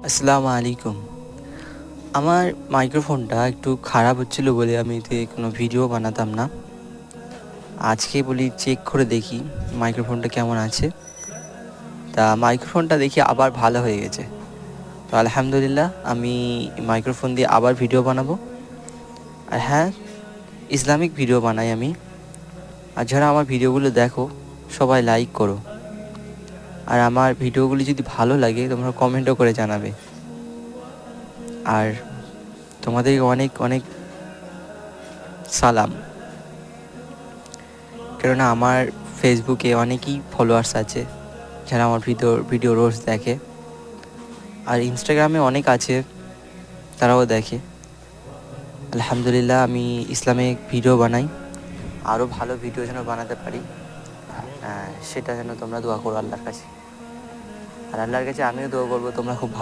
আসসালামু আলাইকুম। আমার মাইক্রোফোনটা একটু খারাপ হচ্ছিল বলে আমি এতে কোনো ভিডিও বানাতাম না। আজকে বলি চেক করে দেখি মাইক্রোফোনটা কেমন আছে। তা মাইক্রোফোনটা দেখি আবার ভালো হয়ে গেছে। তো আলহামদুলিল্লাহ আমি মাইক্রোফোন দিয়ে আবার ভিডিও বানাবো। আর হ্যাঁ, ইসলামিক ভিডিও বানাই আমি। আর যারা আমার ভিডিওগুলো দেখো সবাই লাইক করো। আর আমার ভিডিওগুলি যদি ভালো লাগে তোমরা কমেন্টও করে জানাবে। আর তোমাদেরকে অনেক অনেক সালাম। কেননা আমার ফেসবুকে অনেকই ফলোয়ার্স আছে যারা আমার ভিডিও রোজ দেখে। আর ইনস্টাগ্রামে অনেক আছে, তারাও দেখে। আলহামদুলিল্লাহ আমি ইসলামিক ভিডিও বানাই, আরও ভালো ভিডিও যেন বানাতে পারি, সেটা যেন তোমরা দোয়া করো আল্লাহর কাছে। আর আল্লাহর কাছে আমিও দোয়া করবো তোমরা খুব ভালো